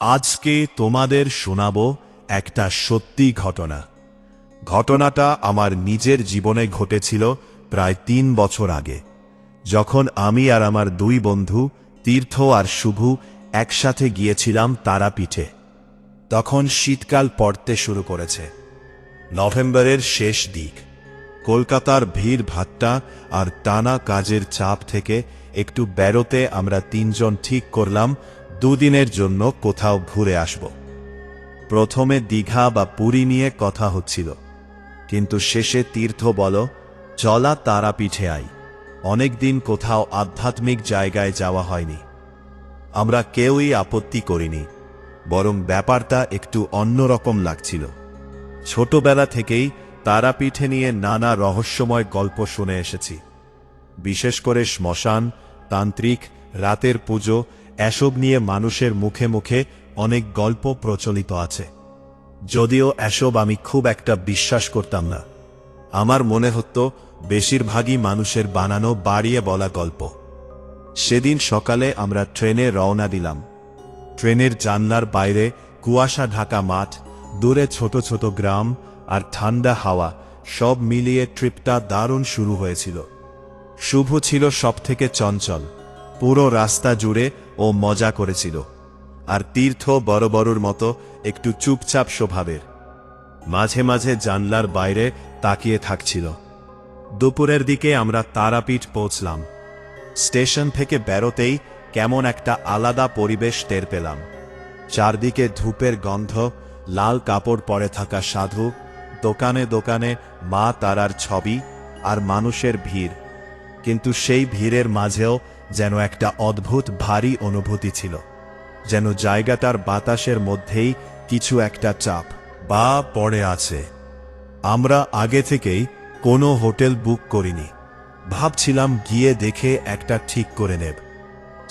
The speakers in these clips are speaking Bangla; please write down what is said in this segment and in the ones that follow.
আজকে তোমাদের শোনাবো একটা সত্যি ঘটনা। ঘটনাটা আমার নিজের জীবনে ঘটেছিল প্রায় ৩ বছর আগে, যখন আমি আর আমার দুই বন্ধু তীর্থ আর শুভু একসাথে গিয়েছিলাম তারাপীঠে। তখন শীতকাল পড়তে শুরু করেছে, নভেম্বরের শেষ দিক। কলকাতার ভিড় ভাট্টা আর টানা কাজের চাপ থেকে একটু বেরোতে আমরা তিনজন ঠিক করলাম দুদিনের জন্য কোথাও ঘুরে আসব। প্রথমে দীঘা বা পুরী নিয়ে কথা হচ্ছিল, কিন্তু শেষে তীর্থ বল, চলা তারাপীঠে আই। অনেকদিন কোথাও আধ্যাত্মিক জায়গায় যাওয়া হয়নি। আমরা কেউই আপত্তি করিনি, বরং ব্যাপারটা একটু অন্যরকম লাগছিল। ছোটবেলা থেকেই তারাপীঠে নিয়ে নানা রহস্যময় গল্প শুনে এসেছি, বিশেষ করে শ্মশান, তান্ত্রিক, রাতের পুজো, এসব নিয়ে মানুষের মুখে মুখে অনেক গল্প প্রচলিত আছে। যদিও এসব আমি খুব একটা বিশ্বাস করতাম না। আমার মনে হতো বেশিরভাগই মানুষের বানানো বাড়িয়ে বলা গল্প। সেদিন সকালে আমরা ট্রেনে রওনা দিলাম। ট্রেনের জানলার বাইরে কুয়াশা ঢাকা মাঠ, দূরে ছোট ছোট গ্রাম আর ঠান্ডা হাওয়া, সব মিলিয়ে ট্রিপটা দারুণ শুরু হয়েছিল। শুভ ছিল সবথেকে চঞ্চল, পুরো রাস্তা জুড়ে ও মজা করেছিল। আর তীর্থ বড়র মতো একটু চুপচাপ স্বভাবের, মাঝে মাঝে জানলার বাইরে তাকিয়ে থাকছিল। দুপুরের দিকে আমরা তারাপীঠ পৌঁছলাম। স্টেশন থেকে বেরোতেই কেমন একটা আলাদা পরিবেশ টের পেলাম। চারদিকে ধূপের গন্ধ, লাল কাপড় পরে থাকা সাধু, দোকানে দোকানে মা তারার ছবি আর মানুষের ভিড়। কিন্তু সেই ভিড়ের মাঝেও যেন একটা অদ্ভুত ভারী অনুভূতি ছিল, যেন জায়গাটার বাতাসের মধ্যেই কিছু একটা চাপ বা পড়ে আছে। আমরা আগে থেকেই কোনো হোটেল বুক করিনি, ভাবছিলাম গিয়ে দেখে একটা ঠিক করে নেব।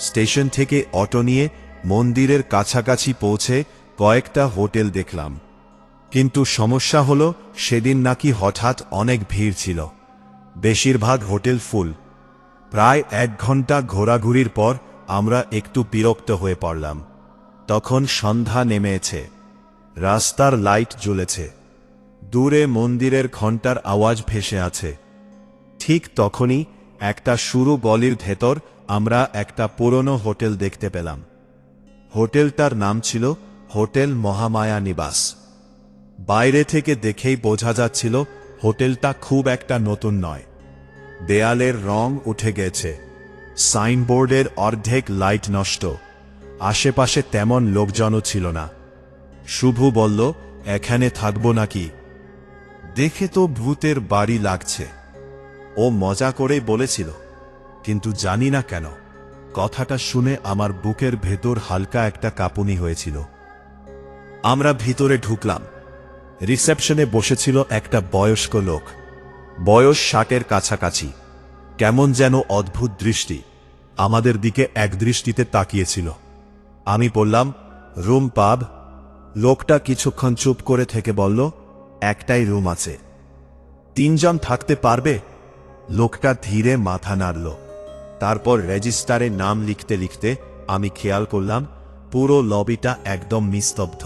স্টেশন থেকে অটো নিয়ে মন্দিরের কাছাকাছি পৌঁছে কয়েকটা হোটেল দেখলাম, কিন্তু সমস্যা হলো সেদিন নাকি হঠাৎ অনেক ভিড় ছিল। বেশিরভাগ হোটেল ফুল। প্রায় ১ ঘন্টা ঘোরাঘুরির পর আমরা একটু বিরক্ত হয়ে পড়লাম। তখন সন্ধ্যা নেমেছে, রাস্তার লাইট জ্বলেছে, দূরে মন্দিরের ঘণ্টার আওয়াজ ভেসে আছে। ঠিক তখনই একটা সরু গলির ভেতর আমরা একটা পুরনো হোটেল দেখতে পেলাম। হোটেলটার নাম ছিল হোটেল মহামায়া নিবাস। বাইরে থেকে দেখেই বোঝা যাচ্ছিল হোটেলটা খুব একটা নতুন নয়। দেয়ালের রং উঠে গেছে, সাইনবোর্ডের অর্ধেক লাইট নষ্ট, আশেপাশে তেমন লোকজনও ছিল না। শুভ বলল, এখানে থাকবো নাকি? দেখে তো ভূতের বাড়ি লাগছে। ও মজা করেই বলেছিল, কিন্তু জানি না কেন কথাটা শুনে আমার বুকের ভেতর হালকা একটা কাঁপুনি হয়েছিল। আমরা ভিতরে ঢুকলাম। রিসেপশনে বসেছিল একটা বয়স্ক লোক, বয়স ৬০-এর কাছাকাছি। কেমন যেন অদ্ভুত দৃষ্টি, আমাদের দিকে একদৃষ্টিতে তাকিয়েছিল। আমি বললাম, রুম পাব? লোকটা কিছুক্ষণ চুপ করে থেকে বলল, একটাই রুম আছে। ৩ জন থাকতে পারবে? লোকটা ধীরে মাথা নাড়ল। তারপর রেজিস্টারে নাম লিখতে লিখতে আমি খেয়াল করলাম পুরো লবিটা একদম নিস্তব্ধ।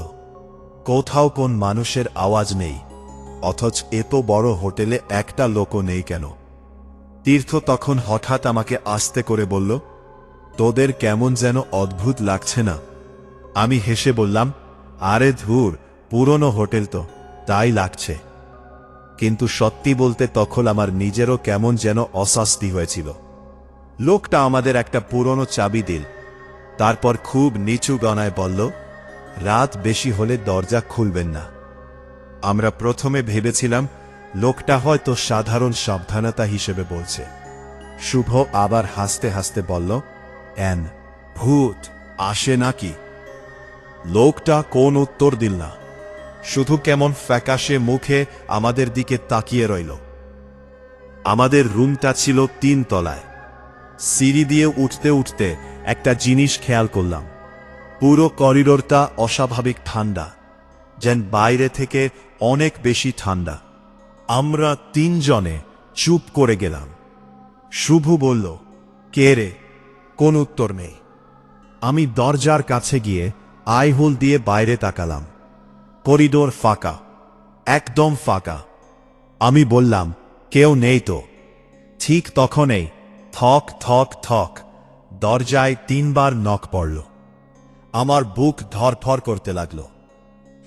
কোথাও কোন মানুষের আওয়াজ নেই, অথচ এত বড় হোটেলে একটা লোকও নেই কেন? তীর্থ তখন হঠাৎ আমাকে আস্তে করে বলল, তোদের কেমন যেন অদ্ভুত লাগছে না? আমি হেসে বললাম, আরে ধুর, পুরনো হোটেল তো, তাই লাগছে। কিন্তু সত্যি বলতে তখন আমার নিজেরও কেমন যেন অস্বস্তি হয়েছিল। লোকটা আমাদের একটা পুরনো চাবি দিল, তারপর খুব নিচু গলায় বলল, রাত বেশি হলে দরজা খুলবেন না। আমরা প্রথমে ভেবেছিলাম লোকটা হয়তো সাধারণ সাবধানতা হিসেবে বলছে। শুভ আবার হাসতে হাসতে বলল, ভূত আসে নাকি? লোকটা কোন উত্তর দিল না, শুধু কেমন ফ্যাকাশে মুখে আমাদের দিকে তাকিয়ে রইল। আমাদের রুমটা ছিল ৩ তলায়। সিঁড়ি দিয়ে উঠতে উঠতে একটা জিনিস খেয়াল করলাম, পুরো করিডোরটা অস্বাভাবিক ঠান্ডা, যেন বাইরে থেকে অনেক বেশি ঠান্ডা। আমরা ৩ জনে চুপ করে গেলাম। শুভ বলল, কে রে? কোন উত্তর নেই। আমি দরজার কাছে গিয়ে আইহোল দিয়ে বাইরে তাকালাম। করিডোর ফাঁকা, একদম ফাঁকা। আমি বললাম, কেউ নেই তো। ঠিক তখনই থক থক থক দরজায় 3 বার নক পড়ল। আমার বুক ধরফর করতে লাগল।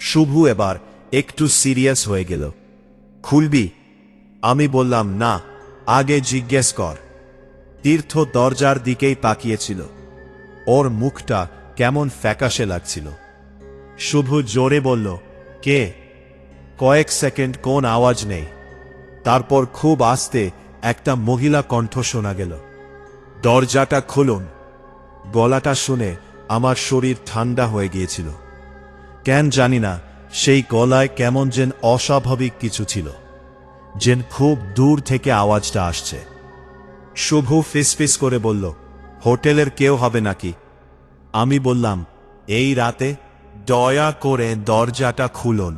শুভু এবার একটু সিরিয়াস হয়ে গেল। খুলবি? আমি বললাম, না, আগে জিজ্ঞেস কর। তীর্থ দরজার দিকেই তাকিয়েছিল। ওর মুখটা কেমন ফ্যাকাশে লাগছিল। শুভু জোরে বলল, কে? কয়েক সেকেন্ড কোন আওয়াজ নেই। তারপর খুব আস্তে একটা মহিলা কণ্ঠ শোনা গেল, দরজাটা খুলুন। গলাটা শুনে আমার শরীর ঠান্ডা হয়ে গিয়েছিল। কেন জানি না, সেই গলায় কেমন যেন অস্বাভাবিক কিছু ছিল, যেন খুব দূর থেকে আওয়াজটা আসছে। শুভু ফিসফিস করে বলল, হোটেলের কেউ হবে নাকি? আমি বললাম, এই রাতে? দয়া করে দরজাটা খুলুন।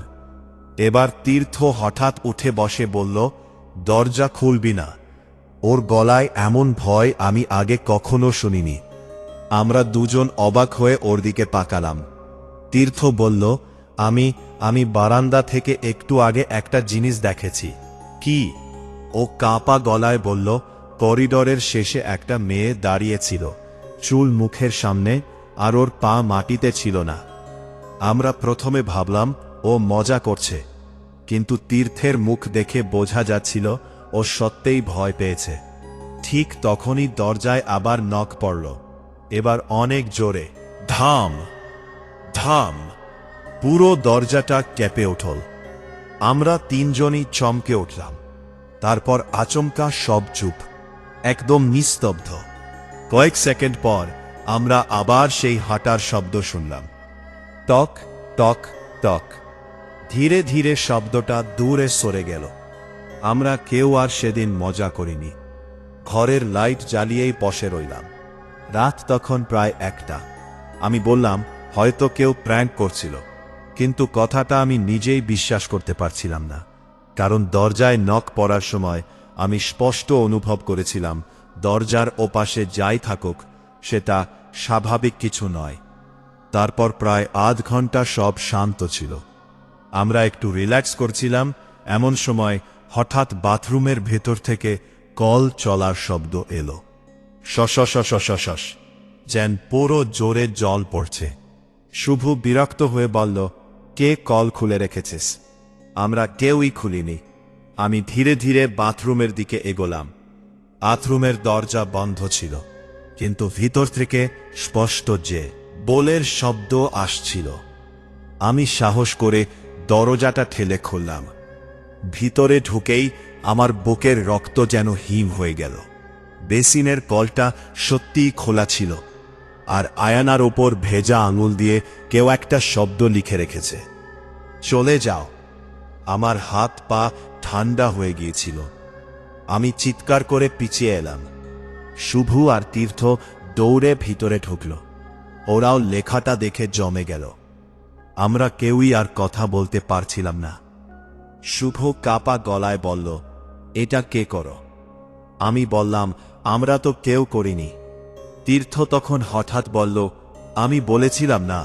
এবার তীর্থ হঠাৎ উঠে বসে বলল, দরজা খুলবি না। ওর গলায় এমন ভয় আমি আগে কখনো শুনিনি। আমরা দুজন অবাক হয়ে ওর দিকে তাকালাম। তীর্থ বলল, আমি বারান্দা থেকে একটু আগে একটা জিনিস দেখেছি। কি? ও কাঁপা গলায় বলল, করিডোরের শেষে একটা মেয়ে দাঁড়িয়েছিল, চুল মুখের সামনে, আর ওর পা মাটিতে ছিল না। আমরা প্রথমে ভাবলাম ও মজা করছে, কিন্তু তীর্থের মুখ দেখে বোঝা যাচ্ছিল ও সত্যিই ভয় পেয়েছে। ঠিক তখনই দরজায় আবার নক পড়ল, এবার অনেক জোরে। ধাম ধাম। পুরো দরজাটা কেঁপে উঠল। আমরা তিনজনই চমকে উঠলাম। তারপর আচমকা সব চুপ, একদম নিস্তব্ধ। কয়েক সেকেন্ড পর আমরা আবার সেই হাঁটার শব্দ শুনলাম, টক টক টক। ধীরে ধীরে শব্দটা দূরে সরে গেল। আমরা কেউ আর সেদিন মজা করিনি। ঘরের লাইট জ্বালিয়েই বসে রইলাম। রাত তখন প্রায় 1টা। আমি বললাম, হয়তো কেউ প্র্যাঙ্ক করছিল, কিন্তু কথাটা আমি নিজেই বিশ্বাস করতে পারছিলাম না। কারণ দরজায় নক পড়ার সময় আমি স্পষ্ট অনুভব করেছিলাম দরজার ওপাশে যাই থাকুক সেটা স্বাভাবিক কিছু নয়। তারপর প্রায় আধ ঘন্টা সব শান্ত ছিল। আমরা একটু রিল্যাক্স করছিলাম, এমন সময় হঠাৎ বাথরুমের ভেতর থেকে কল চলার শব্দ এলো। শশ, যেন পুরো জোরে জল পড়ছে। শুভু বিরক্ত হয়ে বলল, কে কল খুলে রেখেছিস? আমরা কেউই খুলিনি। আমি ধীরে ধীরে বাথরুমের দিকে এগোলাম। বাথরুমের দরজা বন্ধ ছিল, কিন্তু ভিতর থেকে স্পষ্ট যে বোলের শব্দ আসছিল। আমি সাহস করে দরজাটা ঠেলে খুললাম। ভিতরে ঢুকেই আমার বুকের রক্ত যেন হিম হয়ে গেল। বেসিনের কলটা সত্যিই খোলা ছিল, আর আয়নার ওপর ভেজা আঙুল দিয়ে কেউ একটা শব্দ লিখে রেখেছে, চলে যাও। আমার হাত পা ঠান্ডা হয়ে গিয়েছিল। আমি চিৎকার করে পিছিয়ে এলাম। শুভু আর তীর্থ দৌড়ে ভিতরে ঢুকল। ওরাও লেখাটা দেখে জমে গেল। আমরা কেউই আর কথা বলতে পারছিলাম না। শুভ কাপা গলায় বলল, এটা কে করো? আমি বললাম, আমরা তো কেউ করিনি। তীর্থ তখন হঠাৎ বলল, আমি বলেছিলাম না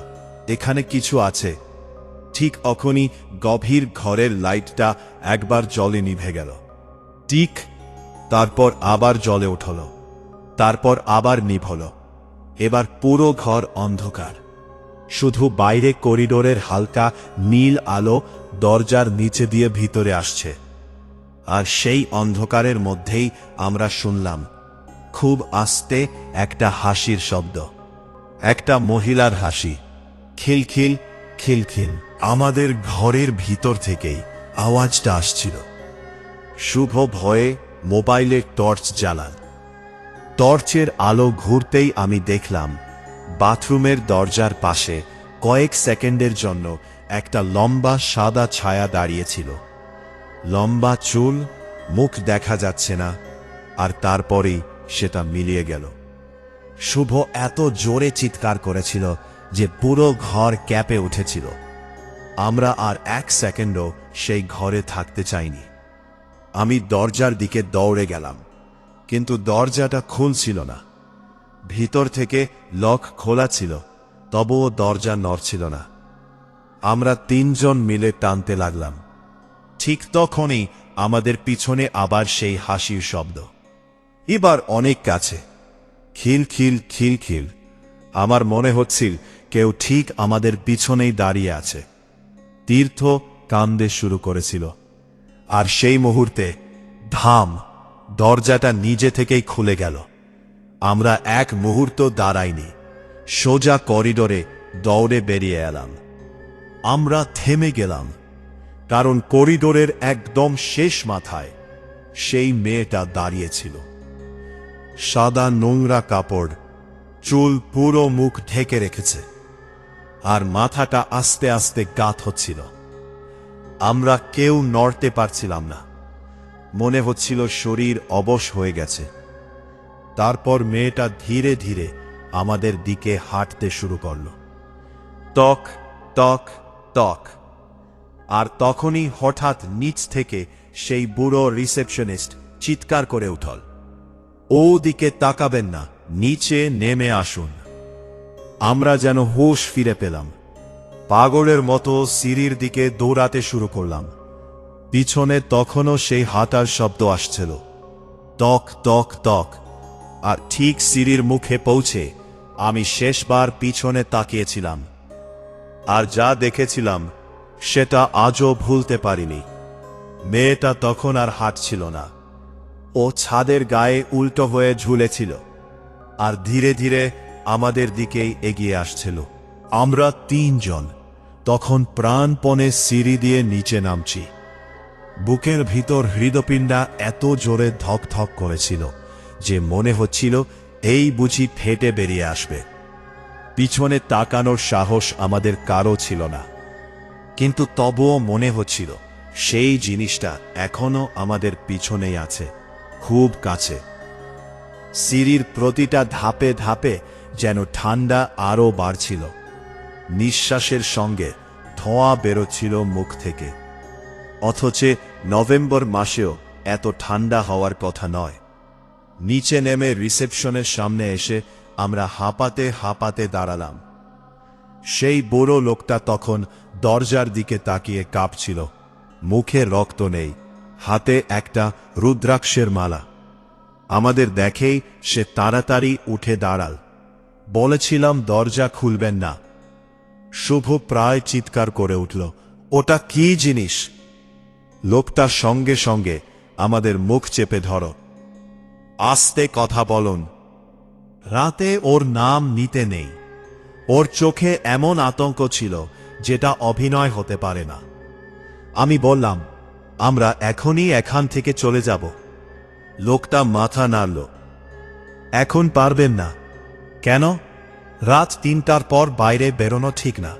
এখানে কিছু আছে। ঠিক তখনই গভীর ঘরের লাইটটা একবার জলে নিভে গেল। ঠিক তারপর আবার জ্বলে উঠল, তারপর আবার নিভল। এবার পুরো ঘর অন্ধকার। শুধু বাইরে করিডোরের হালকা নীল আলো দরজার নিচে দিয়ে ভিতরে আসছে। আর সেই অন্ধকারের মধ্যেই আমরা শুনলাম খুব আস্তে একটা হাসির শব্দ, একটা মহিলার হাসি, খিলখিল খিলখিল। আমাদের ঘরের ভিতর থেকেই আওয়াজটা আসছিল। শুভ ভয়ে মোবাইলে টর্চ জ্বালান। টর্চের আলো ঘুরতেই আমি দেখলাম বাথরুমের দরজার পাশে কয়েক সেকেন্ডের জন্য একটা লম্বা সাদা ছায়া দাঁড়িয়েছিল। লম্বা চুল, মুখ দেখা যাচ্ছে না, আর তারপরেই সেটা মিলিয়ে গেল। শুভ এত জোরে চিৎকার করেছিল যে পুরো ঘর কেঁপে উঠেছিল। আমরা আর 1 সেকেন্ডও সেই ঘরে থাকতে চাইনি। আমি দরজার দিকে দৌড়ে গেলাম, কিন্তু দরজাটা খুলছিল না। ভিতর থেকে লক খোলা ছিল, তবুও দরজা নড়ছিল না। আমরা তিনজন মিলে টানতে লাগলাম। ঠিক তখনই আমাদের পিছনে আবার সেই হাসির শব্দ, এবার অনেক কাছে। খিল খিল খিল খিল। আমার মনে হচ্ছিল কেউ ঠিক আমাদের পিছনেই দাঁড়িয়ে আছে। তীর্থ কান্দে শুরু করেছিল, আর সেই মুহূর্তে ধাম, দরজাটা নিজে থেকেই খুলে গেল। আমরা এক মুহূর্ত দাঁড়াইনি, সোজা করিডোরে দৌড়ে বেরিয়ে এলাম। আমরা থেমে গেলাম, কারণ করিডোরের একদম শেষ মাথায় সেই মেয়েটা দাঁড়িয়েছিল। সাদা নোংরা কাপড়, চুল পুরো মুখ ঢেকে রেখেছে, আর মাথাটা আস্তে আস্তে গাঁথ হচ্ছিল। আমরা কেউ নড়তে পারছিলাম না, মনে হচ্ছিল শরীর অবশ হয়ে গেছে। তারপর মেয়েটা ধীরে ধীরে আমাদের দিকে হাঁটতে শুরু করল, টক টক টক। আর তখনই হঠাৎ নিচ থেকে সেই বুড়ো রিসেপশনিস্ট চিৎকার করে উঠল, ও দিকে তাকাবেন না, নিচে নেমে আসুন। আমরা যেন হুঁশ ফিরে পেলাম, পাগলের মতো সিঁড়ির দিকে দৌড়াতে শুরু করলাম। পিছনে তখনও সেই হাঁটার শব্দ আসছিল, টক টক টক। আর ঠিক সিঁড়ির মুখে পৌঁছে আমি শেষবার পিছনে তাকিয়েছিলাম, আর যা দেখেছিলাম সেটা আজও ভুলতে পারিনি। মেয়েটা তখন আর হাঁটছিল না, ও ছাদের গায়ে উল্টো হয়ে ঝুলেছিল, আর ধীরে ধীরে আমাদের দিকেই এগিয়ে আসছিল। আমরা তিনজন তখন প্রাণপণে সিঁড়ি দিয়ে নিচে নামছি। বুকের ভিতর হৃদপিণ্ডা এত জোরে ধক ধক করেছিল যে মনে হচ্ছিল এই বুঝি ফেটে বেরিয়ে আসবে। পিছনে তাকানোর সাহস আমাদের কারও ছিল না, কিন্তু তবুও মনে হচ্ছিল সেই জিনিসটা এখনো আমাদের পিছনেই আছে, খুব কাছে। সিঁড়ির প্রতিটা ধাপে ধাপে যেন ঠান্ডা আরও বাড়ছিল, নিঃশ্বাসের সঙ্গে ধোঁয়া বেরোচ্ছিল মুখ থেকে। অথচ নভেম্বর মাসেও এত ঠান্ডা হওয়ার কথা নয়। নিচে নেমে রিসেপশনের সামনে এসে আমরা হাঁপাতে হাঁপাতে দাঁড়ালাম। সেই বুড়ো লোকটা তখন দরজার দিকে তাকিয়ে কাঁপছিল, মুখে রক্ত নেই, হাতে একটা রুদ্রাক্ষের মালা। আমাদের দেখেই সে তাড়াতাড়ি উঠে দাঁড়াল। বলেছিলাম দরজা খুলবেন না। শুভ প্রায় চিৎকার করে উঠল, ওটা কি জিনিস? লোকটার সঙ্গে সঙ্গে আমাদের মুখ চেপে ধরো, আস্তে কথা বলুন। রাতে ওর নাম নিতে নেই। ওর চোখে এমন আতঙ্ক ছিল যেটা অভিনয় হতে পারে না। আমি বললাম, আমরা এখনই এখান থেকে চলে যাব। লোকটা মাথা নাড়ল, এখন পারবেন না। কেন? রাত ৩টার পর বাইরে বেরোনো ঠিক না,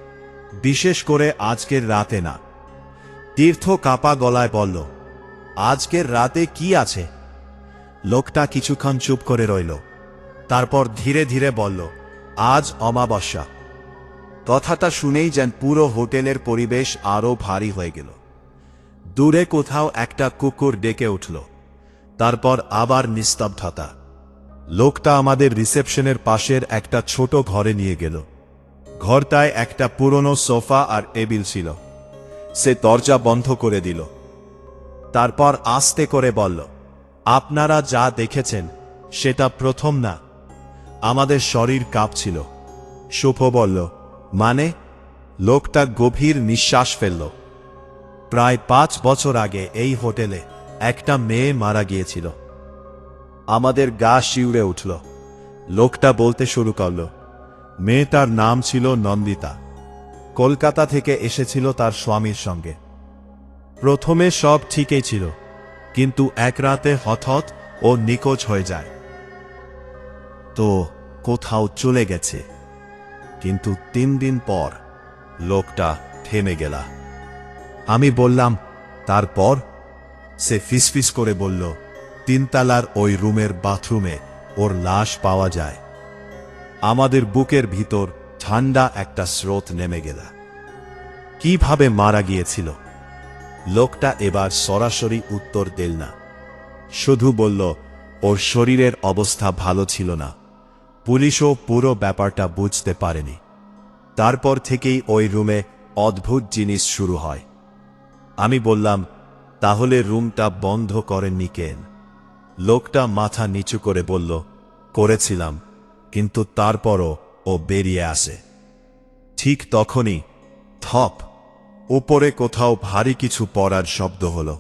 বিশেষ করে আজকের রাতে না। তীর্থ কাপা গলায় বলল, আজকের রাতে কি আছে? লোকটা কিছুক্ষণ চুপ করে রইল, তারপর ধীরে ধীরে বলল, আজ অমাবস্যা। কথাটা শুনেই যেন পুরো হোটেলের পরিবেশ আরও ভারী হয়ে গেল। দূরে কোথাও একটা কুকুর ডেকে উঠল, তারপর আবার নিস্তব্ধতা। লোকটা আমাদের রিসেপশনের পাশের একটা ছোট ঘরে নিয়ে গেল। ঘরটায় একটা পুরনো সোফা আর টেবিল ছিল। সে দরজা বন্ধ করে দিল। তারপর আস্তে করে বলল, আপনারা যা দেখেছেন সেটা প্রথম না। আমাদের শরীর কাঁপছিল। শুভ বলল, মানে? লোকটা গভীর নিঃশ্বাস ফেলল। প্রায় ৫ বছর আগে এই হোটেলে একটা মেয়ে মারা গিয়েছিল। আমাদের গা শিউরে উঠল। লোকটা বলতে শুরু করল, মেয়েটার নাম ছিল নন্দিতা। কলকাতা থেকে এসেছিল তার স্বামীর সঙ্গে। প্রথমে সব ঠিকই ছিল, কিন্তু এক রাতে হঠাৎ ও নিখোঁজ হয়ে যায়। তো কোথাও চলে গেছে। কিন্তু ৩ দিন পর লোকটা থেমে গেল। আমি বললাম, তারপর? সে ফিসফিস করে বলল, ৩ তলার ওই রুমের বাথরুমে ওর লাশ পাওয়া যায়। আমাদের বুকের ভিতর ঠান্ডা একটা স্রোত নেমে গেল। কিভাবে মারা গিয়েছিল? লোকটা এবার সরাসরি উত্তর দিল না, শুধু বলল, ওর শরীরের অবস্থা ভালো ছিল না। পুলিশও পুরো ব্যাপারটা বুঝতে পারেনি। তারপর থেকেই ওই রুমে অদ্ভুত জিনিস শুরু হয়। আমি বললাম, তাহলে রুমটা বন্ধ করেননি কেন? লোকটা মাথা নিচু করে বলল, করেছিলাম, কিন্তু তারপরও ও বেরিয়ে আসে। ঠিক তখনই থপ, উপরে কোথাও ভারী কিছু পড়ার শব্দ হলো।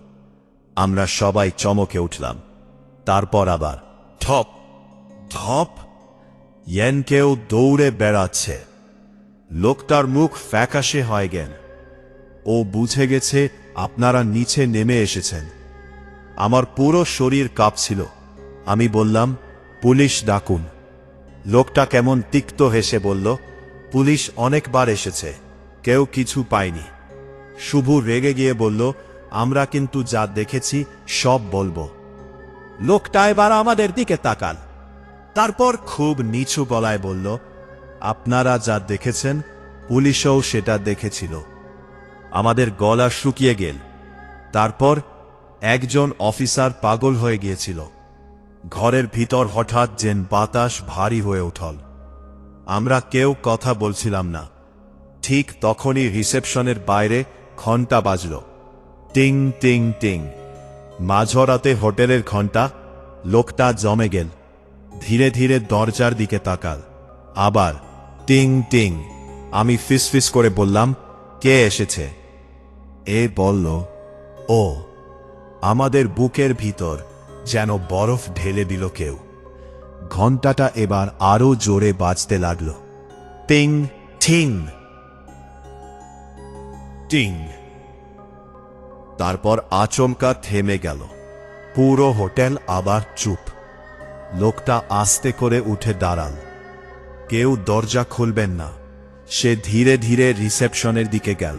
আমরা সবাই চমকে উঠলাম। তারপর আবার ঠপ ধপ, কেউ দৌড়ে বেড়াচ্ছে। লোকটার মুখ ফ্যাকাশে হয়ে গেল। ও বুঝে গেছে আপনারা নিচে নেমে এসেছেন। আমার পুরো শরীর কাঁপছিল। আমি বললাম, পুলিশ ডাকুন। লোকটা কেমন তিক্ত হেসে বলল, পুলিশ অনেকবার এসেছে, কেউ কিছু পায়নি। শুভু রেগে গিয়ে বলল, আমরা কিন্তু যা দেখেছি সব বলবো। লোকটা এবার আমাদের দিকে তাকাল। তারপর খুব নিচু গলায় বলল, আপনারা যা দেখেছেন পুলিশও সেটা দেখেছিল। আমাদের গলা শুকিয়ে গেল। তারপর একজন অফিসার পাগল হয়ে গিয়েছিল। ঘরের ভিতর হঠাৎ যেন বাতাস ভারী হয়ে উঠল। আমরা কেউ কথা বলছিলাম না। ঠিক তখনই রিসেপশনের বাইরে ঘণ্টা বাজল। টিং টিং টিং। মাঝরাতে হোটেলের ঘণ্টা। লোকটা জমে গেল। ধীরে ধীরে দরজার দিকে তাকাল। আবার টিং টিং। আমি ফিসফিস করে বললাম, কে এসেছে? এ বলল, ও। আমাদের বুকের ভিতর যেন বরফ ঢেলে দিল কেউ। ঘণ্টাটা এবার আরো জোরে বাজতে লাগল। টিং ঠিং টিং। তারপর আচমকা থেমে গেল। পুরো হোটেল আবার চুপ। লোকটা আস্তে করে উঠে দাঁড়াল। কেউ দরজা খুলবেন না। সে ধীরে ধীরে রিসেপশনের দিকে গেল।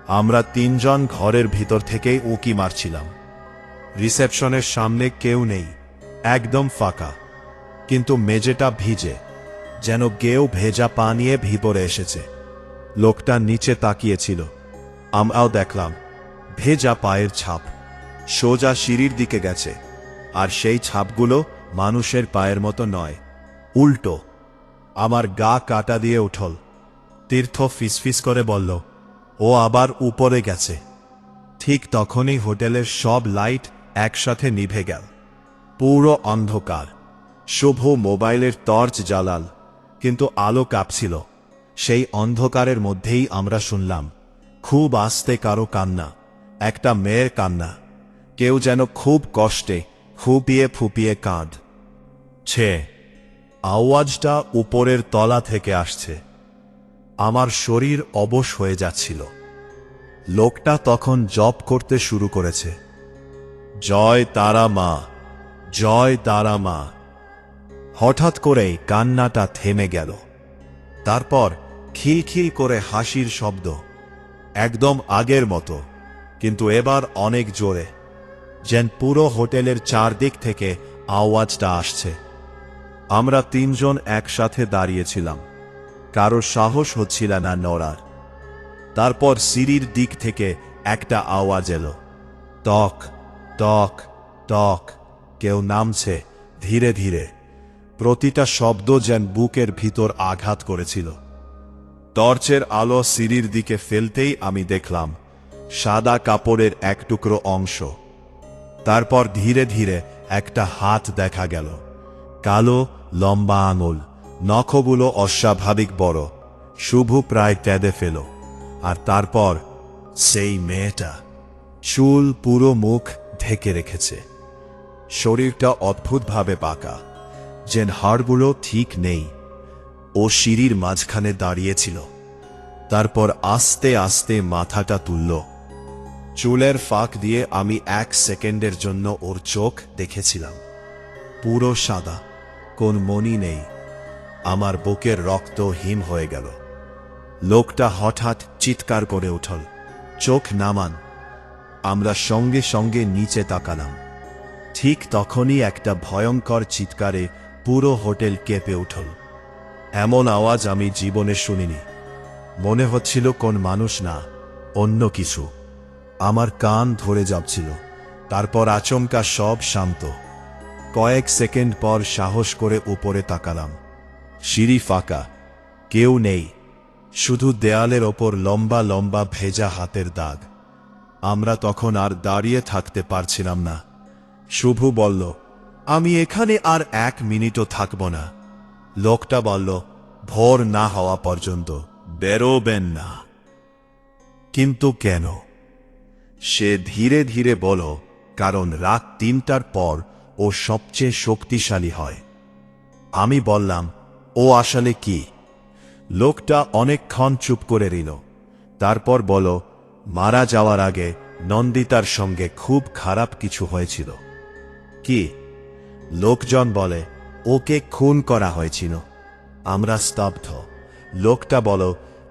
আমরা তিনজন ঘরের ভিতর থেকেই উঁকি মারছিলাম। রিসেপশনের সামনে কেউ নেই, একদম ফাঁকা। কিন্তু মেঝেটা ভিজে, যেন কেউ ভেজা পা নিয়ে ভিতরে এসেছে। লোকটা নিচে তাকিয়েছিল। আমরাও দেখলাম ভেজা পায়ের ছাপ সোজা সিঁড়ির দিকে গেছে। আর সেই ছাপগুলো মানুষের পায়ের মতো নয়, উল্টো। আমার গা কাটা দিয়ে উঠল। তীর্থ ফিসফিস করে বলল, ও আবার উপরে গেছে। ঠিক তখনই হোটেলের সব লাইট একসাথে নিভে গেল। পুরো অন্ধকার। শুভ মোবাইলের টর্চ জ্বালাল, কিন্তু আলো কাঁপছিল। সেই অন্ধকারের মধ্যেই আমরা শুনলাম খুব আস্তে কারো কান্না, একটা মেয়ের কান্না। কেউ যেন খুব কষ্টে ফুপিয়ে ফুপিয়ে কাঁদছে। আওয়াজটা উপরের তলা থেকে আসছে। আমার শরীর অবশ হয়ে যাচ্ছিল। লোকটা তখন জপ করতে শুরু করেছে, জয় তারা মা, জয় তারা মা। হঠাৎ করেই কান্নাটা থেমে গেল। তারপর খিলখিল করে হাসির শব্দ, একদম আগের মতো, কিন্তু এবার অনেক জোরে, যেন পুরো হোটেলের চারদিক থেকে আওয়াজটা আসছে। আমরা তিনজন একসাথে দাঁড়িয়েছিলাম। কারো সাহস হচ্ছিল না নড়ার। তারপর সিঁড়ির দিক থেকে একটা আওয়াজ এলো, টক টক টক। কেউ নামছে ধীরে ধীরে। প্রতিটা শব্দ যেন বুকের ভিতর আঘাত করেছিল। টর্চের আলো সিঁড়ির দিকে ফেলতেই আমি দেখলাম সাদা কাপড়ের এক টুকরো অংশ। তারপর ধীরে ধীরে একটা হাত দেখা গেল, কালো লম্বা আঙুল, নখগুলো অস্বাভাবিক বড়। শুভ প্রায় কেঁদে ফেল। আর তারপর সেই মেয়েটা, চুল পুরো মুখ ঢেকে রেখেছে, শরীরটা অদ্ভুতভাবে বাঁকা, যেন হাড়গুলো ঠিক নেই। ও সিঁড়ির মাঝখানে দাঁড়িয়েছিল। তারপর আস্তে আস্তে মাথাটা তুলল। চুলের ফাঁক দিয়ে আমি 1 সেকেন্ডের জন্য ওর চোখ দেখেছিলাম, পুরো সাদা, কোন মনি নেই। আমার বুকের রক্ত হিম হয়ে গেল। লোকটা হঠাৎ চিৎকার করে উঠল, চোখ নামান। আমরা সঙ্গে সঙ্গে নিচে তাকালাম। ঠিক তখনই একটা ভয়ঙ্কর চিৎকারে পুরো হোটেল কেঁপে উঠল। এমন আওয়াজ আমি জীবনে শুনিনি। মনে হচ্ছিল কোন মানুষ না, অন্য কিছু। আমার কান ধরে যাচ্ছিল। তারপর আচমকা সব শান্ত। কয়েক সেকেন্ড পর সাহস করে উপরে তাকালাম। সিঁড়ি ফাঁকা, কেউ নেই। শুধু দেয়ালের ওপর লম্বা লম্বা ভেজা হাতের দাগ। আমরা তখন আর দাঁড়িয়ে থাকতে পারছিলাম না। শুভ বলল, আমি এখানে আর 1 মিনিটও থাকব না। লোকটা বলল, ভোর না হওয়া পর্যন্ত বেরোবেন না। কিন্তু কেন? সে ধীরে ধীরে বলল, কারণ রাত 3টার পর ও সবচেয়ে শক্তিশালী হয়। আমি বললাম, ও আসলে কি? লোকটা অনেকক্ষণ চুপ করে রইল। তারপর বলল, মারা যাওয়ার আগে নন্দিতার সঙ্গে খুব খারাপ কিছু হয়েছিল। কি? লোকজন বলে, ওকে খুন করা হয়েছিল। আমরা স্তব্ধ। লোকটা বলল,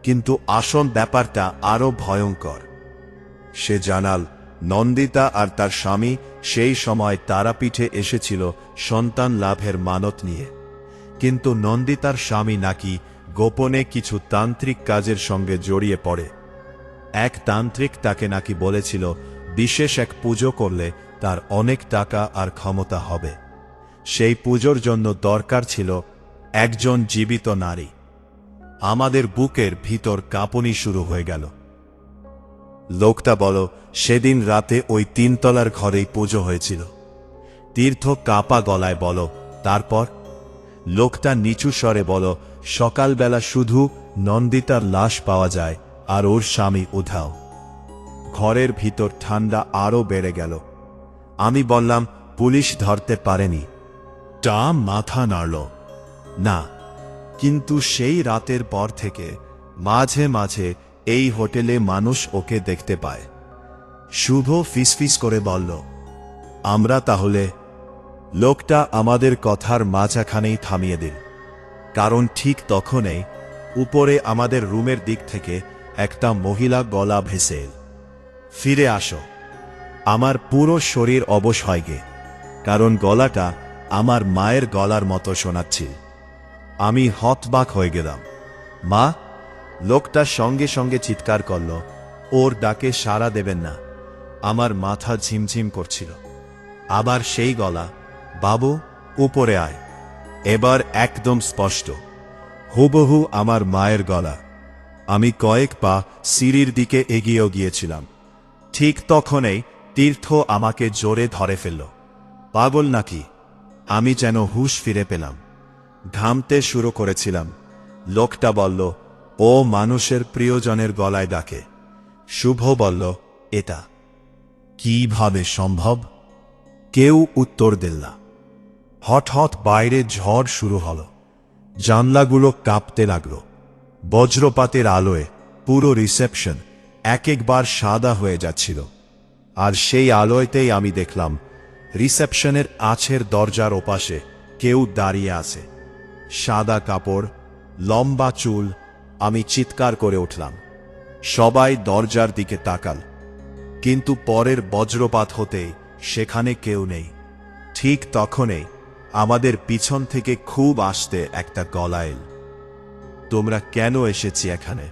কিন্তু আসল ব্যাপারটা আরো ভয়ঙ্কর। সে জানাল, নন্দিতা আর তার স্বামী সেই সময় তারাপীঠে এসেছিল সন্তান লাভের মানত নিয়ে। কিন্তু নন্দিতার স্বামী নাকি গোপনে কিছু তান্ত্রিক কাজের সঙ্গে জড়িয়ে পড়ে। এক তান্ত্রিক তাকে নাকি বলেছিল বিশেষ এক পুজো করলে তার অনেক টাকা আর ক্ষমতা হবে। সেই পুজোর জন্য দরকার ছিল একজন জীবিত নারী। আমাদের বুকের ভিতর কাঁপুনি শুরু হয়ে গেল। লোকটা বল, সেদিন রাতে ওই 3 তলার ঘরেই পুজো হয়েছিল। তীর্থ কাঁপা গলায় বল, তারপর? লোকটা নিচু স্বরে বল, সকালবেলা শুধু নন্দিতার লাশ পাওয়া যায় আর ওর স্বামী উধাও। ঘরের ভিতর ঠান্ডা আরো বেড়ে গেল। আমি বললাম, পুলিশ ধরতে পারেনি? টা মাথা নাড়ল, না। কিন্তু সেই রাতের পর থেকে মাঝে মাঝে এই হোটেলে মানুষ ওকে দেখতে পায়। শুভ ফিসফিস করে বলল, আমরা তাহলে? লোকটা আমাদের কথার মাঝখানেই থামিয়ে দিল। কারণ ঠিক তখনই উপরে আমাদের রুমের দিক থেকে একটা মহিলা গলা ভেসে এল, ফিরে আসো। আমার পুরো শরীর অবশ হয়ে গে, কারণ গলাটা আমার মায়ের গলার মতো শোনাচ্ছিল। আমি হতবাক হয়ে গেলাম। মা! লোকটা সঙ্গে সঙ্গে চিৎকার করল, ওর ডাকে সাড়া দেবেন না। আমার মাথা ঝিমঝিম করছিল। আবার সেই গলা, বাবু উপরে আয়। এবার একদম স্পষ্ট, হুবহু আমার মায়ের গলা। আমি কয়েক পা সিঁড়ির দিকে এগিয়েও গিয়েছিলাম। ঠিক তখনই তীর্থ আমাকে জোরে ধরে ফেলল। পাগল নাকি? আমি যেন হুঁশ ফিরে পেলাম। ঘামতে শুরু করেছিলাম। লোকটা বলল, ও মানুষের প্রিয়জনের গলায় ডাকে। শুভ বলল, এটা কিভাবে সম্ভব? কেউ উত্তর দিল না। হঠাৎ বাইরে ঝড় শুরু হল। জানলাগুলো কাঁপতে লাগল। বজ্রপাতের আলোয় পুরো রিসেপশন একবার সাদা হয়ে যাচ্ছিল। আর সেই আলোয়তেই আমি দেখলাম রিসেপশনের আছের দরজার ওপাশে কেউ দাঁড়িয়ে আছে। সাদা কাপড়, লম্বা চুল। আমি চিৎকার করে উঠলাম। সবাই দরজার দিকে তাকাল। কিন্তু পরের বজ্রপাত হতেই সেখানে কেউ নেই। ঠিক তখনই আমাদের পিছন থেকে খুব আস্তে একটা গলা এল, তোমরা কেন এসেছি এখানে?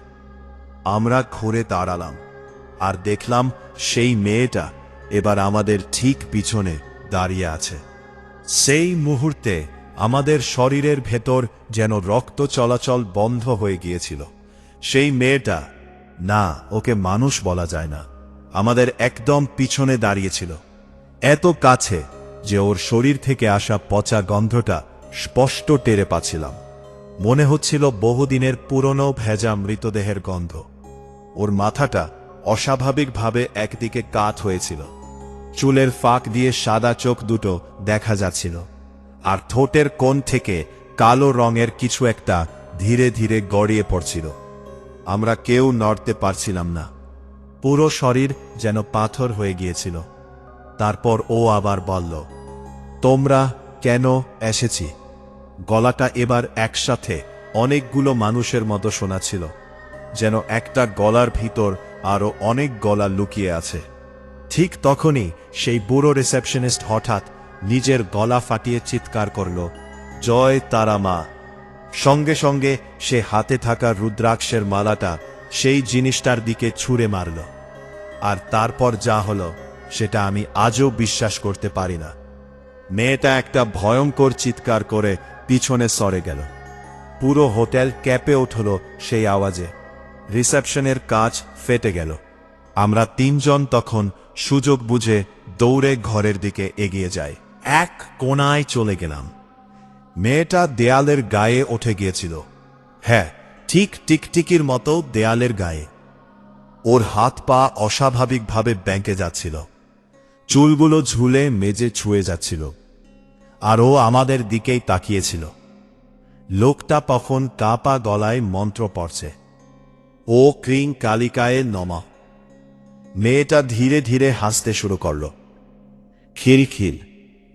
আমরা ঘুরে দাঁড়ালাম আর দেখলাম সেই মেয়েটা এবার আমাদের ঠিক পিছনে দাঁড়িয়ে আছে। সেই মুহূর্তে আমাদের শরীরের ভেতর যেন রক্ত চলাচল বন্ধ হয়ে গিয়েছিল। সেই মেয়েটা, না, ওকে মানুষ বলা যায় না, আমাদের একদম পিছনে দাঁড়িয়েছিল। এত কাছে যে ওর শরীর থেকে আসা পচা গন্ধটা স্পষ্ট টের পাচ্ছিলাম। মনে হচ্ছিল বহুদিনের পুরনো ভেজা মৃতদেহের গন্ধ। ওর মাথাটা অস্বাভাবিকভাবে একদিকে কাত হয়েছিল। চুলের ফাঁক দিয়ে সাদা চোখ দুটো দেখা যাচ্ছিল, আর ঠোঁটের কোণ থেকে কালো রঙের কিছু একটা ধীরে ধীরে গড়িয়ে পড়ছিল। আমরা কেউ নড়তে পারছিলাম না। পুরো শরীর যেন পাথর হয়ে গিয়েছিল। তারপর ও আবার বলল, তোমরা কেন এসেছি? গলাটা এবার একসাথে অনেকগুলো মানুষের মতো শোনাচ্ছিল, যেন একটা গলার ভিতর আরো অনেক গলা লুকিয়ে আছে। ঠিক তখনই সেই বুড়ো রিসেপশনিস্ট হঠাৎ নিজের গলা ফাটিয়ে চিৎকার করল, জয় তারা মা! সঙ্গে সঙ্গে সে হাতে থাকা রুদ্রাক্ষের মালাটা সেই জিনিসটার দিকে ছুঁড়ে মারল। আর তারপর যা হলো সেটা আমি আজও বিশ্বাস করতে পারি না। মেয়েটা একটা ভয়ঙ্কর চিৎকার করে পিছনে সরে গেল। পুরো হোটেল কেঁপে উঠল সেই আওয়াজে। রিসেপশনের কাঁচ ফেটে গেল। আমরা তিনজন তখন সুযোগ বুঝে দৌড়ে ঘরের দিকে এগিয়ে যাই। এক কোণায় চলে গেলাম। মেয়েটা দেয়ালের গায়ে উঠে গিয়েছিল। হ্যাঁ, ঠিক টিকটিকির মতো দেয়ালের গায়ে। ওর হাত পা অস্বাভাবিকভাবে ব্যাঙ্কে যাচ্ছিল, চুলগুলো ঝুলে মেজে ছুঁয়ে যাচ্ছিল, আর ও আমাদের দিকেই তাকিয়েছিল। লোকটা তখন কাপা গলায় মন্ত্র পড়ছে, ও ক্রিং কালিকায়ে নমঃ। মেয়েটা ধীরে ধীরে হাসতে শুরু করল, খিলখিল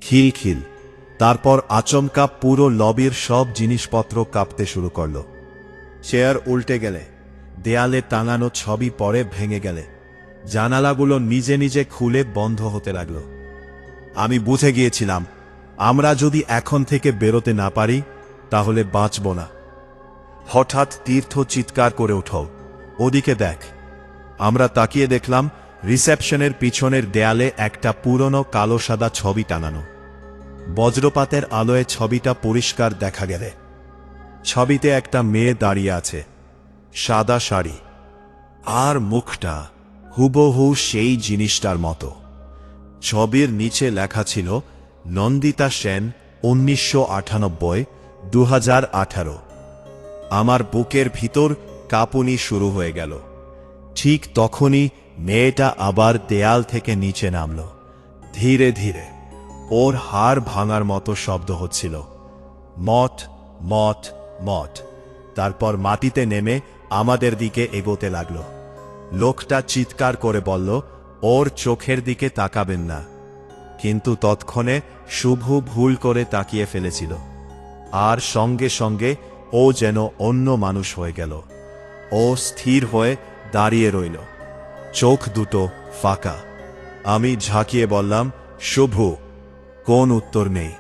খিলখিল। তারপর আচমকা পুরো লবির সব জিনিসপত্র কাঁপতে শুরু করল। চেয়ার উল্টে গেলে, দেয়ালে টাঙানো ছবি পরে ভেঙে গেলে, জানালাগুলো নিজে নিজে খুলে বন্ধ হতে লাগল। আমি বুঝে গিয়েছিলাম, আমরা যদি এখন থেকে বেরোতে না পারি তাহলে বাঁচব না। হঠাৎ তীর্থ চিৎকার করে উঠল, ওদিকে দেখ। আমরা তাকিয়ে দেখলাম রিসেপশনের পিছনের দেয়ালে একটা পুরনো কালো সাদা ছবি টাঙানো। বজ্রপাতের আলোয় ছবিটা পরিষ্কার দেখা গেলে। ছবিতে একটা মেয়ে দাঁড়িয়ে আছে, সাদা শাড়ি, আর মুখটা হুবহু সেই জিনিসটার মতো। ছবির নিচে লেখা ছিল, নন্দিতা সেন, 1998, 2018। আমার বুকের ভিতর কাঁপুনি শুরু হয়ে গেল। ঠিক তখনই মেয়েটা আবার দেয়াল থেকে নিচে নামল। ধীরে ধীরে ওর হাড় ভাঙার মতো শব্দ হচ্ছিল, মট মট মট। তারপর মাটিতে নেমে আমাদের দিকে এগোতে লাগল। লোকটা চিৎকার করে বলল, ওর চোখের দিকে তাকাবেন না। কিন্তু তৎক্ষণে শুভ ভুল করে তাকিয়ে ফেলেছিল, আর সঙ্গে সঙ্গে ও যেন অন্য মানুষ হয়ে গেল। ও স্থির হয়ে দাঁড়িয়ে রইল, চোখ দুটো ফাঁকা। আমি ঝাঁকিয়ে বললাম, শুভ। কোন উত্তর নেই।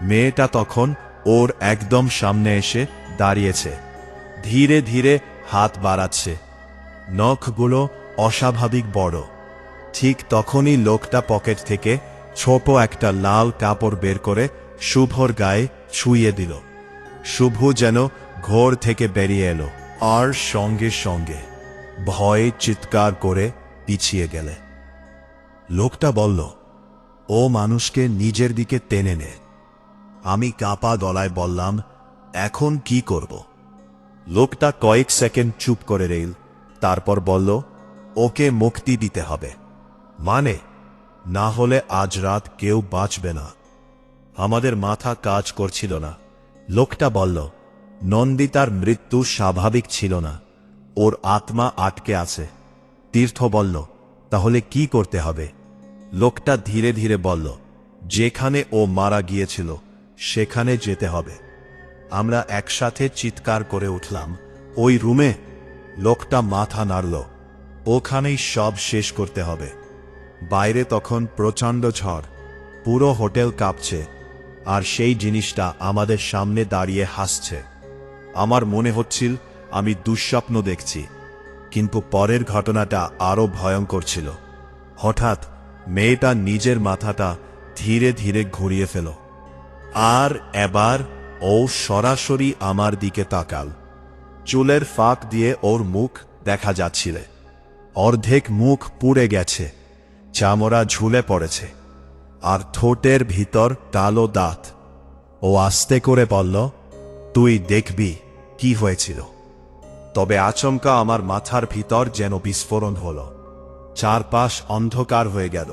মেয়েটা তখন ওর একদম সামনে এসে দাঁড়িয়েছে, ধীরে ধীরে হাত বাড়াচ্ছে, নখগুলো অস্বাভাবিক বড়। ঠিক তখনই লোকটা পকেট থেকে ছোট একটা লাল কাপড় বের করে শুভর গায়ে ছুঁয়ে দিল। শুভ যেন ঘর থেকে বেরিয়ে এলো, আর সঙ্গে সঙ্গে ভয়ে চিৎকার করে পিছিয়ে গেলে। লোকটা বলল, ও মানুষকে নিজের দিকে টেনে নে। আমি কাঁপা গলায় বললাম, এখন কি করব? লোকটা কয়েক সেকেন্ড চুপ করে রইল, তারপর বলল, ওকে মুক্তি দিতে হবে। মানে? না হলে আজ রাত কেউ বাঁচবে না। আমাদের মাথা কাজ করছিল না। লোকটা বলল, নন্দিতার মৃত্যু স্বাভাবিক ছিল না, ওর আত্মা আটকে আছে। তীর্থ বলল, তাহলে কি করতে হবে? লোকটা ধীরে ধীরে বলল, যেখানে ও মারা গিয়েছিল সেখানে যেতে হবে। আমরা একসাথে চিৎকার করে উঠলাম, ওই রুমে? লোকটা মাথা নাড়ল, ওখানেই সব শেষ করতে হবে। বাইরে তখন প্রচণ্ড ঝড়, পুরো হোটেল কাঁপছে, আর সেই জিনিসটা আমাদের সামনে দাঁড়িয়ে হাসছে। আমার মনে হচ্ছিল আমি দুঃস্বপ্ন দেখছি, কিন্তু পরের ঘটনাটা আরো ভয়ঙ্কর ছিল। হঠাৎ মেয়েটা নিজের মাথাটা ধীরে ধীরে ঘুরিয়ে ফেল, আর এবার ও সরাসরি আমার দিকে তাকাল। চুলের ফাঁক দিয়ে ওর মুখ দেখা যাচ্ছিল, অর্ধেক মুখ পুড়ে গেছে, চামড়া ঝুলে পড়েছে, আর ঠোঁটের ভিতর কালো দাঁত। ও আস্তে করে বলল, তুই দেখবি কি হয়েছিল। তবে আচমকা আমার মাথার ভিতর যেন বিস্ফোরণ হলো, চারপাশ অন্ধকার হয়ে গেল।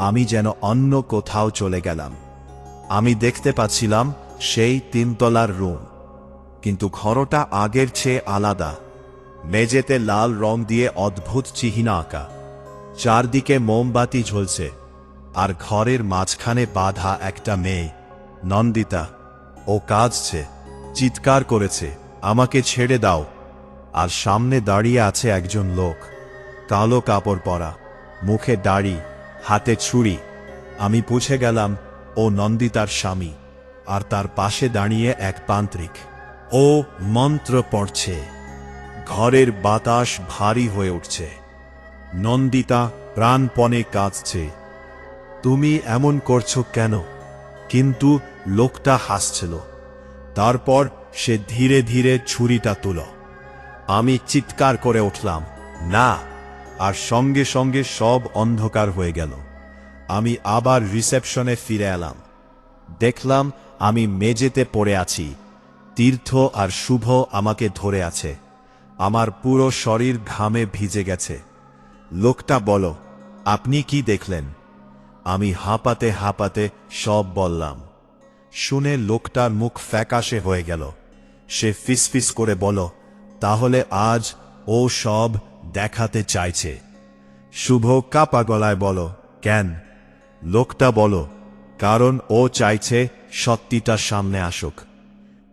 আমি যেন অন্য কোথাও চলে গেলাম। আমি দেখতে পাচ্ছিলাম সেই 3 তলার রুম, কিন্তু ঘরটা আগের চেয়ে আলাদা। মেঝেতে লাল রং দিয়ে অদ্ভুত চিহ্ন আঁকা, চারদিকে মোমবাতি ঝলছে, আর ঘরের মাঝখানে বাঁধা একটা মেয়ে, নন্দিতা। ও কাঁদছে, চিৎকার করেছে, আমাকে ছেড়ে দাও। আর সামনে দাঁড়িয়ে আছে একজন লোক, কালো কাপড় পরা, মুখে দাড়ি, হাতে ছুরি। আমি বুঝে গেলাম ও নন্দিতার স্বামী, আর তার পাশে দাঁড়িয়ে এক তান্ত্রিক। ও মন্ত্র পড়ছে, ঘরের বাতাস ভারী হয়ে উঠছে। নন্দিতা প্রাণপণে কাঁদছে, তুমি এমন করছো কেন? কিন্তু লোকটা হাসছিল। তারপর সে ধীরে ধীরে ছুরিটা তুলো। আমি চিৎকার করে উঠলাম, না! আর সঙ্গে সঙ্গে সব অন্ধকার হয়ে গেল। আমি আবার রিসেপশনে ফিরে এলাম। দেখলাম আমি মেঝেতে পড়ে আছি। তীর্থ আর শুভ আমাকে ধরে আছে। আমার পুরো শরীর ঘামে ভিজে গেছে। লোকটা বলো, আপনি কি দেখলেন? আমি হাঁপাতে হাঁপাতে সব বললাম। শুনে লোকটার মুখ ফ্যাকাশে হয়ে গেল। সে ফিসফিস করে বলল, তাহলে আজ ও সব দেখাতে চাইছে? শুভ কাপা গলায় বলো, কেন? লোকটা বলো, কারণ ও চাইছে সত্যিটা সামনে আসুক।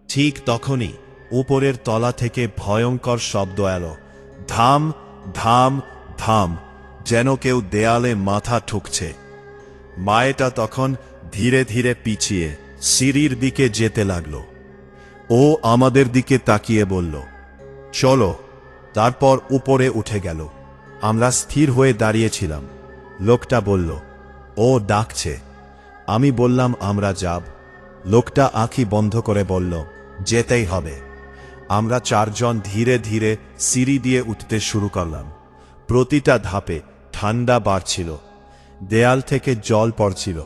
ঠিক তখনই উপরের তলা থেকে ভয়ঙ্কর শব্দ এলো, ধাম ধাম ধাম, যেন কেউ দেয়ালে মাথা ঠুকছে। মায়েটা তখন ধীরে ধীরে পিছিয়ে সিঁড়ির দিকে যেতে লাগল। ও আমাদের দিকে তাকিয়ে বলল, চলো। তারপর উপরে উঠে গেল। আমরা স্থির হয়ে দাঁড়িয়েছিলাম। লোকটা বলল, ও ডাকছে। আমি বললাম, আমরা যাব। লোকটা আঁখি বন্ধ করে বলল, যেতেই হবে। আমরা চারজন ধীরে ধীরে সিঁড়ি দিয়ে উঠতে শুরু করলাম। প্রতিটা ধাপে ঠান্ডা বাড়ছিল, দেয়াল থেকে জল পড়ছিল,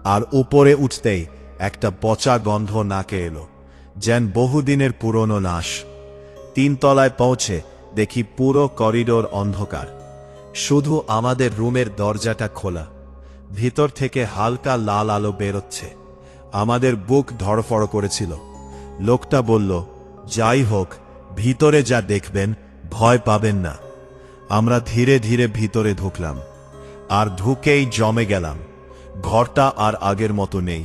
আর উপরে উঠতেই একটা পচা গন্ধ নাকে এলো, যেন বহুদিনের পুরনো লাশ। 3 তলায় পৌঁছে দেখি পুরো করিডোর অন্ধকার। শুধু আমাদের রুমের দরজাটা খোলা। ভিতর থেকে হালকা লাল আলো বেরোচ্ছে। আমাদের বুক ধড়ফড় করেছিল। লোকটা বলল, যাই হোক, ভিতরে যা দেখবেন ভয় পাবেন না। আমরা ধীরে ধীরে ভিতরে ঢুকলাম, আর ঢুকেই জমে গেলাম। ঘরটা আর আগের মতো নেই।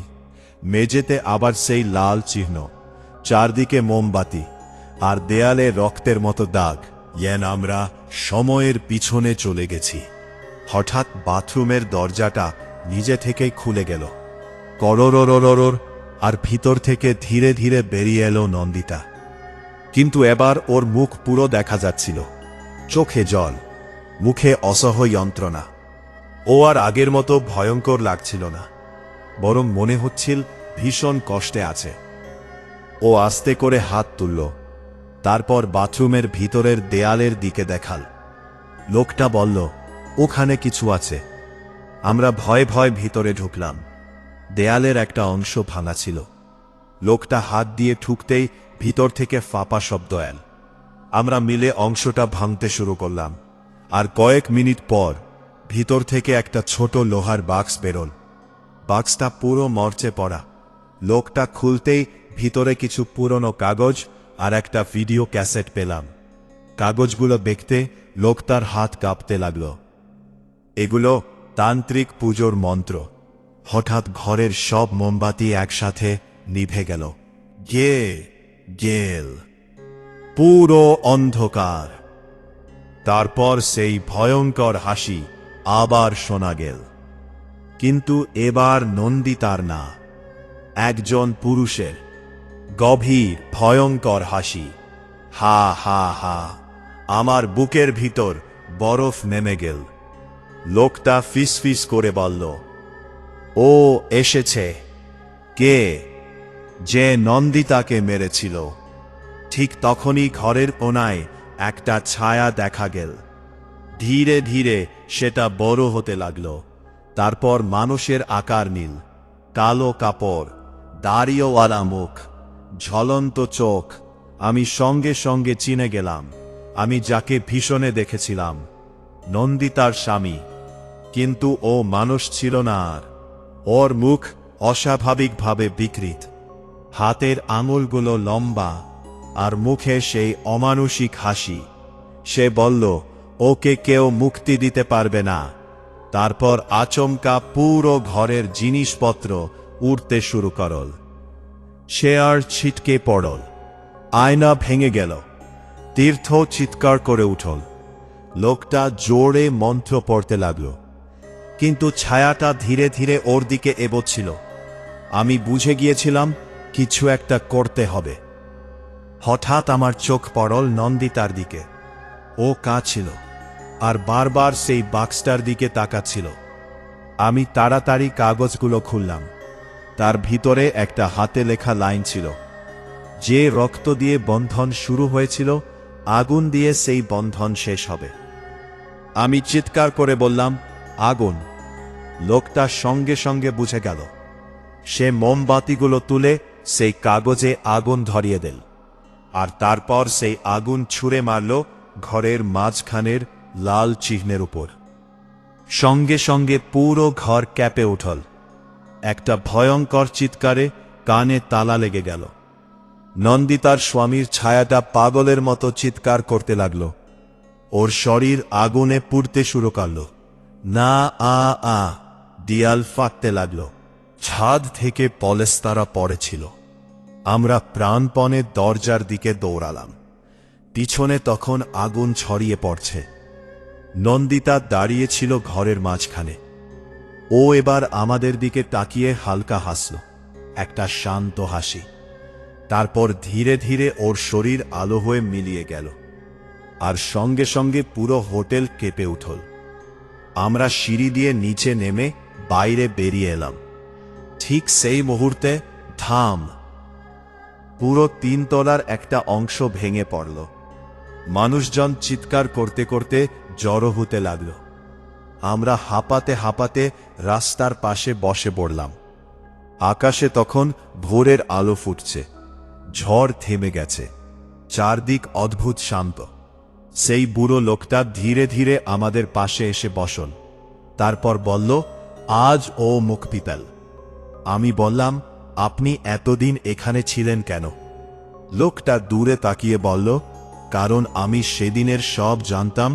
মেঝেতে আবার সেই লাল চিহ্ন, চারদিকে মোমবাতি, আর দেয়ালে রক্তের মতো দাগ, যেন আমরা সময়ের পিছনে চলে গেছি। হঠাৎ বাথরুমের দরজাটা নিজে থেকেই খুলে গেল, কররররর, আর ভিতর থেকে ধীরে ধীরে বেরিয়ে এলো নন্দিতা। কিন্তু এবার ওর মুখ পুরো দেখা যাচ্ছিল, চোখে জল, মুখে অসহ্য যন্ত্রণা। ও আর আগের মতো ভয়ঙ্কর লাগছিল না, বরং মনে হচ্ছিল ভীষণ কষ্টে আছে। ও আস্তে করে হাত তুলল, তারপর বাথরুমের ভিতরের দেয়ালের দিকে দেখাল। লোকটা বলল, ওখানে কিছু আছে। আমরা ভয়ে ভয়ে ভিতরে ঢুকলাম। দেয়ালের একটা অংশ ভাঙা ছিল। লোকটা হাত দিয়ে ঠুকতেই ভিতর থেকে ফাঁপা শব্দ এল। আমরা মিলে অংশটা ভাঙতে শুরু করলাম, আর কয়েক মিনিট পর ভিতর থেকে একটা ছোট লোহার বাক্স বেরোল। বাক্সটা পুরো মরচে পড়া। লোকটা খুলতেই ভিতরে কিছু পুরনো কাগজ আর একটা ভিডিও ক্যাসেট পেলাম। কাগজগুলো দেখতে লোকটার হাত কাঁপতে লাগল। এগুলো তান্ত্রিক পুজোর মন্ত্র। হঠাৎ ঘরের সব মোমবাতি একসাথে নিভে গেল। গেল পুরো অন্ধকার। তারপর সেই ভয়ঙ্কর হাসি আবার শোনা গেল, কিন্তু এবার নন্দিতার না, একজন পুরুষের। গভীর ভয়ঙ্কর হাসি, হা হা হা। আমার বুকের ভিতর বরফ নেমে গেল। লোকটা ফিসফিস করে বলল, ও এসেছে। কে? যে নন্দিতাকে মেরেছিল। ঠিক তখনই ঘরের কোনায় একটা ছায়া দেখা গেল। ধীরে ধীরে সেটা বড় হতে লাগল। তারপর মানুষের আকার নিল, কালো কাপড়, দাড়িওয়ালা মুখ, ঝলন্ত চোখ। আমি সঙ্গে সঙ্গে চিনে গেলাম আমি যাকে ভীষণে দেখেছিলাম, নন্দিতার স্বামী। কিন্তু ও মানুষ ছিল না আর। ওর মুখ অস্বাভাবিকভাবে বিকৃত, হাতের আঙুলগুলো লম্বা, আর মুখে সেই অমানুষিক হাসি। সে বলল, ওকে কেউ মুক্তি দিতে পারবে না। তারপর আচমকা পুরো ঘরের জিনিসপত্র উড়তে শুরু করল। চেয়ার ছিটকে পড়ল, আয়না ভেঙে গেল। তীর্থ চিৎকার করে উঠল। লোকটা জোরে মন্ত্র পড়তে লাগল, কিন্তু ছায়াটা ধীরে ধীরে ওর দিকে এগোচ্ছিল। আমি বুঝে গিয়েছিলাম কিছু একটা করতে হবে। হঠাৎ আমার চোখ পড়ল নন্দিতার দিকে। ও কাঁদছিল, আর বারবার সেই বাক্সটার দিকে তাকাচ্ছিল। আমি তাড়াতাড়ি কাগজগুলো খুললাম। তার ভিতরে একটা হাতে লেখা লাইন ছিল, যে রক্ত দিয়ে বন্ধন শুরু হয়েছিল আগুন দিয়ে সেই বন্ধন শেষ হবে। আমি চিৎকার করে বললাম, আগুন। লোকটা সঙ্গে সঙ্গে বুঝে গেল। সে মোমবাতিগুলো তুলে সেই কাগজে আগুন ধরিয়ে দিল, আর তারপর সেই আগুন ছুঁড়ে মারল ঘরের মাঝখানের লাল চিহ্নের উপর। সঙ্গে সঙ্গে পুরো ঘর ক্যাপে উঠল। একটা ভয়ঙ্কর চিৎকারে কানে তালা লেগে গেল। নন্দিতার স্বামীর ছায়াটা পাগলের মতো চিৎকার করতে লাগল। ওর শরীর আগুনে পুড়তে শুরু করল। না আ দেয়াল ফাটতে লাগল। ছাদ থেকে পলেস্তারা পড়েছিল। আমরা প্রাণপণে দরজার দিকে দৌড়ালাম। পিছনে তখন আগুন ছড়িয়ে পড়ছে। নন্দিতা দাঁড়িয়েছিল ঘরের মাঝখানে। ও এবার আমাদের দিকে তাকিয়ে হালকা হাসল, একটা শান্ত হাসি। তারপর ধীরে ধীরে ওর শরীর আলো হয়ে মিলিয়ে গেল, আর সঙ্গে সঙ্গে পুরো হোটেল কেঁপে উঠল। আমরা সিঁড়ি দিয়ে নিচে নেমে বাইরে বেরিয়ে এলাম। ঠিক সেই মুহূর্তে থাম! পুরো 3 তলার একটা অংশ ভেঙে পড়ল। মানুষজন চিৎকার করতে করতে জড়ো হতে লাগল। আমরা হাঁপাতে হাঁপাতে রাস্তার পাশে বসে পড়লাম। আকাশে তখন ভোরের আলো ফুটছে। ঝড় থেমে গেছে। চারদিক অদ্ভুত শান্ত। সেই বুড়ো লোকটা ধীরে ধীরে আমাদের পাশে এসে বসল। তারপর বলল, আজ ও মুখ পিতাল। আমি বললাম, আপনি এতদিন এখানে ছিলেন কেন? লোকটা দূরে তাকিয়ে বলল, কারণ আমি সেদিনের সব জানতাম,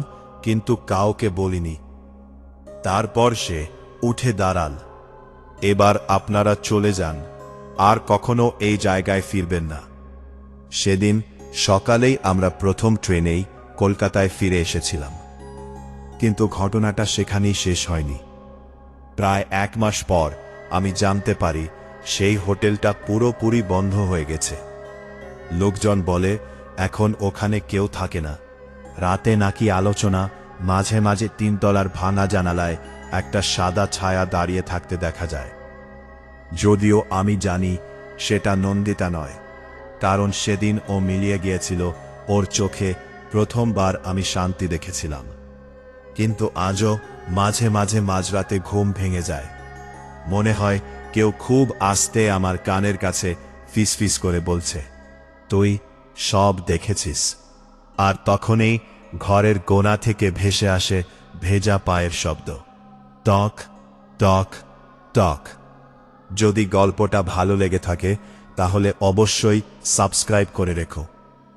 কিন্তু কাউকে বলিনি। তারপর সে উঠে দাঁড়াল। এবার আপনারা চলে যান, আর কখনো এই জায়গায় ফিরবেন না। সেদিন সকালেই আমরা প্রথম ট্রেনেই কলকাতায় ফিরে এসেছিলাম। কিন্তু ঘটনাটা সেখানেই শেষ হয়নি। প্রায় 1 মাস পর আমি জানতে পারি সেই হোটেলটা পুরোপুরি বন্ধ হয়ে গেছে। লোকজন বলে এখন ওখানে কেউ থাকে না। রাতে নাকি আলোচনা, মাঝে মাঝে 3 তলার ভাঙা জানালায় একটা সাদা ছায়া দাঁড়িয়ে থাকতে দেখা যায়। যদিও আমি জানি সেটা নন্দিতা নয়, কারণ সেদিন ও মিলিয়ে গিয়েছিল। ওর চোখে প্রথমবার আমি শান্তি দেখেছিলাম। কিন্তু আজও মাঝে মাঝে মাঝরাতে ঘুম ভেঙে যায়। মনে হয় কেউ খুব আস্তে আমার কানের কাছে ফিসফিস করে বলছে, তুই সব দেখেছিস। আর তখনই ঘরের কোণা থেকে ভেসে আসে ভেজা পায়ের শব্দ, টক টক টক। যদি গল্পটা ভালো লেগে থাকে তাহলে অবশ্যই সাবস্ক্রাইব করে রেখো,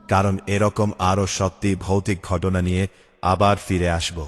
কারণ এরকম আরও সত্যি ভৌতিক ঘটনা নিয়ে আবার ফিরে আসব।